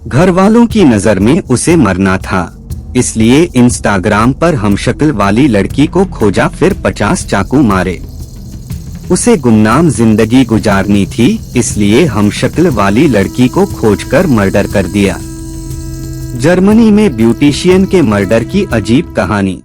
घर वालों की नजर में उसे मरना था, इसलिए इंस्टाग्राम पर हमशक्ल वाली लड़की को खोजा, फिर 50 चाकू मारे। उसे गुमनाम जिंदगी गुजारनी थी, इसलिए हमशक्ल वाली लड़की को खोजकर मर्डर कर दिया। जर्मनी में ब्यूटिशियन के मर्डर की अजीब कहानी।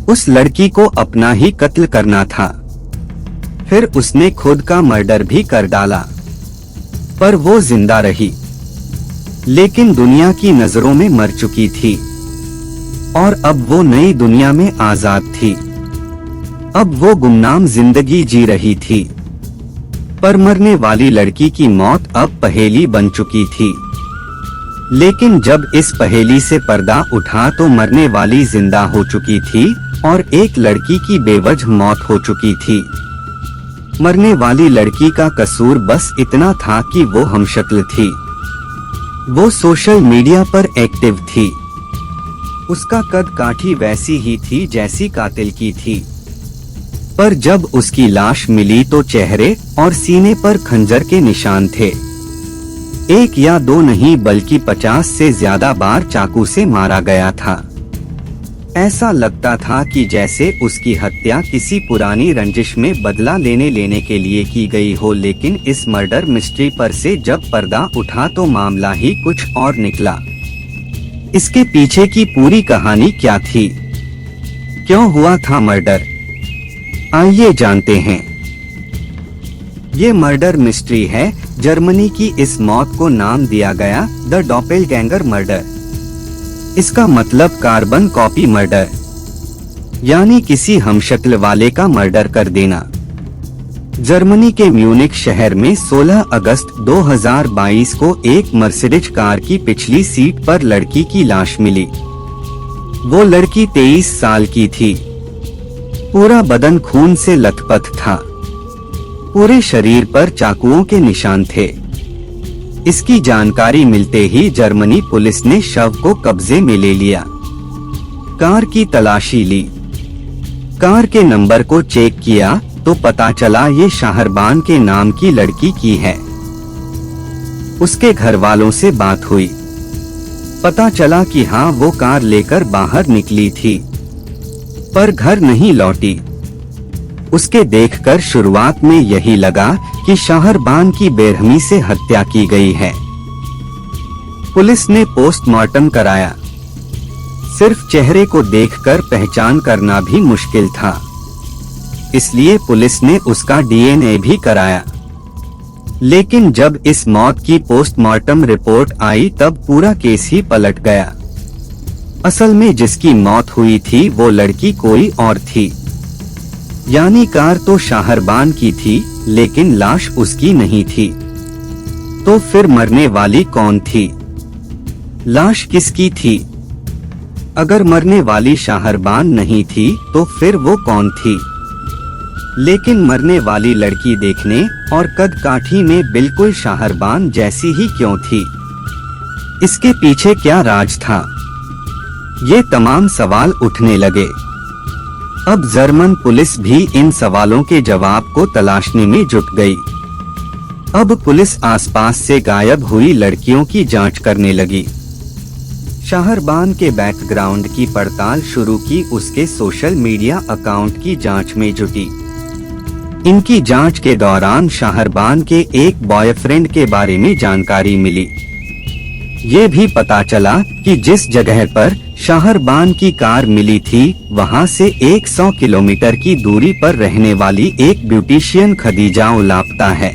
उस लड़की को अपना ही कत्ल करना था, फिर उसने खुद का मर्डर भी कर डाला, पर वो जिंदा रही, लेकिन दुनिया की नजरों में मर चुकी थी और अब वो नई दुनिया में आजाद थी। अब वो गुमनाम जिंदगी जी रही थी, पर मरने वाली लड़की की मौत अब पहेली बन चुकी थी। लेकिन जब इस पहेली से पर्दा उठा तो मरने वाली जिंदा हो चुकी थी और एक लड़की की बेवजह मौत हो चुकी थी। मरने वाली लड़की का कसूर बस इतना था कि वो हमशक्ल थी। वो सोशल मीडिया पर एक्टिव थी। उसका कद काठी वैसी ही थी जैसी कातिल की थी, पर जब उसकी लाश मिली तो चेहरे और सीने पर खंजर के निशान थे। एक या दो नहीं बल्कि 50 से ज्यादा बार चाकू से मारा गया था। ऐसा लगता था कि जैसे उसकी हत्या किसी पुरानी रंजिश में बदला लेने के लिए की गई हो। लेकिन इस मर्डर मिस्ट्री पर से जब पर्दा उठा तो मामला ही कुछ और निकला। इसके पीछे की पूरी कहानी क्या थी, क्यों हुआ था मर्डर, आइए जानते हैं। ये मर्डर मिस्ट्री है। जर्मनी की इस मौत को नाम दिया गया द डॉपेलगैंगर मर्डर। इसका मतलब कार्बन कॉपी मर्डर, यानी किसी हमशक्ल वाले का मर्डर कर देना। जर्मनी के म्यूनिख शहर में 16 अगस्त 2022 को एक मर्सिडीज कार की पिछली सीट पर लड़की की लाश मिली। वो लड़की 23 साल की थी। पूरा बदन खून से लथपथ था। पूरे शरीर पर चाकुओं के निशान थे। इसकी जानकारी मिलते ही जर्मनी पुलिस ने शव को कब्जे में ले लिया। कार की तलाशी ली। कार के नंबर को चेक किया तो पता चला ये शाहरबान के नाम की लड़की की है। उसके घर वालों से बात हुई। पता चला कि हाँ, वो कार लेकर बाहर निकली थी, पर घर नहीं लौटी। उसके देखकर शुरुआत में यही लगा कि शाहरबान की बेरहमी से हत्या की गई है। पुलिस ने पोस्टमार्टम कराया। सिर्फ चेहरे को देखकर पहचान करना भी मुश्किल था, इसलिए पुलिस ने उसका डीएनए भी कराया। लेकिन जब इस मौत की पोस्टमार्टम रिपोर्ट आई तब पूरा केस ही पलट गया। असल में जिसकी मौत हुई थी वो लड़की कोई और थी। यानी कार तो शाहरबान की थी, लेकिन लाश उसकी नहीं थी। तो फिर मरने वाली कौन थी? लाश किसकी थी? अगर मरने वाली शाहरबान नहीं थी तो फिर वो कौन थी? लेकिन मरने वाली लड़की देखने और कद काठी में बिल्कुल शाहरबान जैसी ही क्यों थी? इसके पीछे क्या राज था? ये तमाम सवाल उठने लगे। अब जर्मन पुलिस भी इन सवालों के जवाब को तलाशने में जुट गई। अब पुलिस आसपास से गायब हुई लड़कियों की जांच करने लगी। शाहरबान के बैकग्राउंड की पड़ताल शुरू की। उसके सोशल मीडिया अकाउंट की जांच में जुटी। इनकी जांच के दौरान शाहरबान के एक बॉयफ्रेंड के बारे में जानकारी मिली। ये भी पता चला कि जिस जगह पर शाहरबान की कार मिली थी वहां से 100 किलोमीटर की दूरी पर रहने वाली एक ब्यूटिशियन खदीजा लापता है।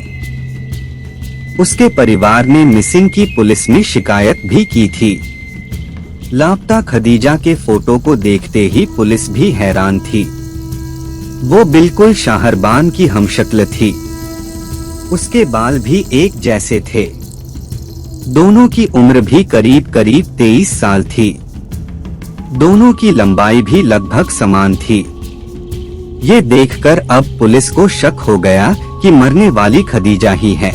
उसके परिवार ने मिसिंग की पुलिस में शिकायत भी की थी। लापता खदीजा के फोटो को देखते ही पुलिस भी हैरान थी। वो बिल्कुल शाहरबान की हमशक्ल थी। उसके बाल भी एक जैसे थे। दोनों की उम्र भी करीब 23 साल थी। दोनों की लंबाई भी लगभग समान थी। ये देखकर अब पुलिस को शक हो गया कि मरने वाली खदीजा ही है।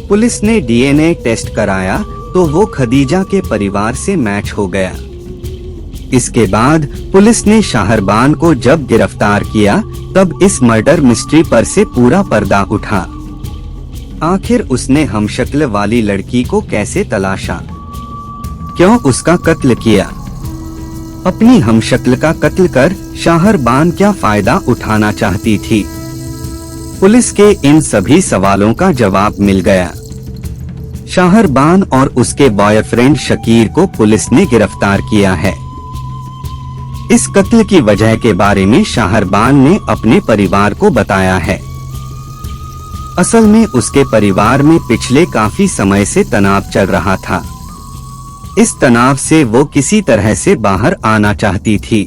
पुलिस ने डीएनए टेस्ट कराया तो वो खदीजा के परिवार से मैच हो गया। इसके बाद पुलिस ने शाहरबान को जब गिरफ्तार किया तब इस मर्डर मिस्ट्री पर से पूरा पर्दा उठा। आखिर उसने हमशक्ल वाली लड़की को कैसे तलाशा, क्यों उसका कत्ल किया, अपनी हमशक्ल का कत्ल कर शाहरबान क्या फायदा उठाना चाहती थी। पुलिस के इन सभी सवालों का जवाब मिल गया। शाहरबान और उसके बॉयफ्रेंड शकीर को पुलिस ने गिरफ्तार किया है। इस कत्ल की वजह के बारे में शाहरबान ने अपने परिवार को बताया है। असल में उसके परिवार में पिछले काफी समय से तनाव चल रहा था। इस तनाव से वो किसी तरह से बाहर आना चाहती थी।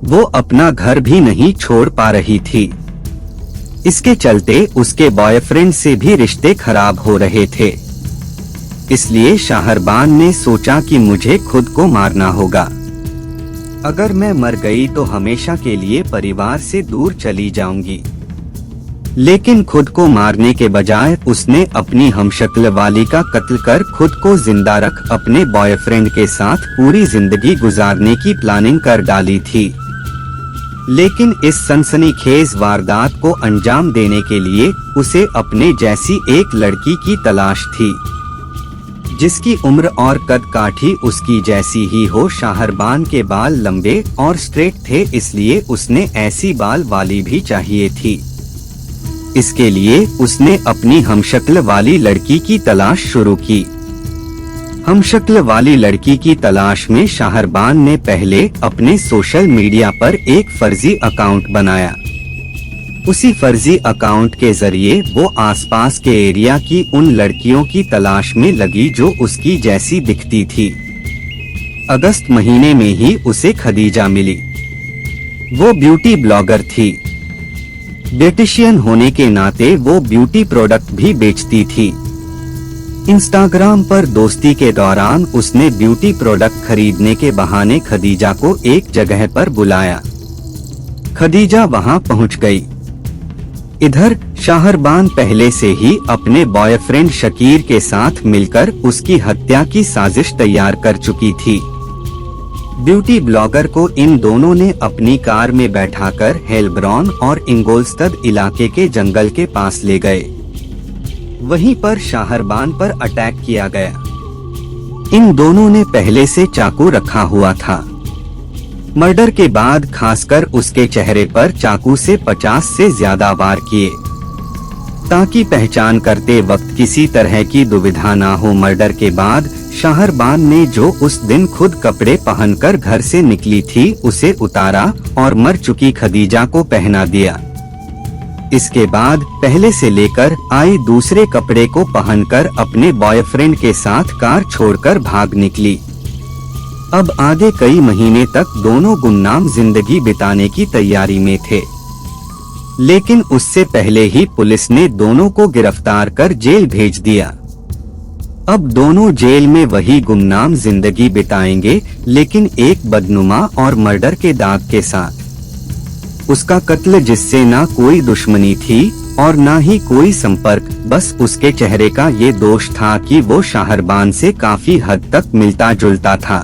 वो अपना घर भी नहीं छोड़ पा रही थी। इसके चलते उसके बॉयफ्रेंड से भी रिश्ते खराब हो रहे थे। इसलिए शाहरबान ने सोचा कि मुझे खुद को मारना होगा। अगर मैं मर गई तो हमेशा के लिए परिवार से दूर चली जाऊंगी। लेकिन खुद को मारने के बजाय उसने अपनी हमशक्ल वाली का कत्ल कर खुद को जिंदा रख अपने बॉयफ्रेंड के साथ पूरी जिंदगी गुजारने की प्लानिंग कर डाली थी। लेकिन इस सनसनीखेज वारदात को अंजाम देने के लिए उसे अपने जैसी एक लड़की की तलाश थी, जिसकी उम्र और कद काठी उसकी जैसी ही हो। शाहरबान के बाल लंबे और स्ट्रेट थे, इसलिए उसने ऐसी बाल वाली भी चाहिए थी। इसके लिए उसने अपनी हमशक्ल वाली लड़की की तलाश शुरू की। हमशक्ल वाली लड़की की तलाश में शाहरबान ने पहले अपने सोशल मीडिया पर एक फर्जी अकाउंट बनाया। उसी फर्जी अकाउंट के जरिए वो आसपास के एरिया की उन लड़कियों की तलाश में लगी जो उसकी जैसी दिखती थी। अगस्त महीने में ही उसे खदीजा मिली। वो ब्यूटी ब्लॉगर थी। ब्यूटिशियन होने के नाते वो ब्यूटी प्रोडक्ट भी बेचती थी। इंस्टाग्राम पर दोस्ती के दौरान उसने ब्यूटी प्रोडक्ट खरीदने के बहाने खदीजा को एक जगह पर बुलाया। खदीजा वहां पहुंच गई। इधर शाहरबान पहले से ही अपने बॉयफ्रेंड शकीर के साथ मिलकर उसकी हत्या की साजिश तैयार कर चुकी थी। ब्यूटी ब्लॉगर को इन दोनों ने अपनी कार में बैठाकर हेलब्रॉन और इंगोलस्तद इलाके के जंगल के पास ले गए। वहीं पर शाहरबान पर अटैक किया गया। इन दोनों ने पहले से चाकू रखा हुआ था। मर्डर के बाद खासकर उसके चेहरे पर चाकू से 50 से ज्यादा वार किए, ताकि पहचान करते वक्त किसी तरह की दुविधा ना हो। मर्डर के बाद शाहरबान ने जो उस दिन खुद कपड़े पहनकर घर से निकली थी उसे उतारा और मर चुकी खदीजा को पहना दिया। इसके बाद पहले से लेकर आई दूसरे कपड़े को पहनकर अपने बॉयफ्रेंड के साथ कार छोड़कर भाग निकली। अब आगे कई महीने तक दोनों गुमनाम जिंदगी बिताने की तैयारी में थे। लेकिन उससे पहले ही पुलिस ने दोनों को गिरफ्तार कर जेल भेज दिया। अब दोनों जेल में वही गुमनाम जिंदगी बिताएंगे, लेकिन एक बदनुमा और मर्डर के दाग के साथ। उसका कत्ल जिससे ना कोई दुश्मनी थी और ना ही कोई संपर्क, बस उसके चेहरे का ये दोष था कि वो शाहरबान से काफी हद तक मिलता जुलता था।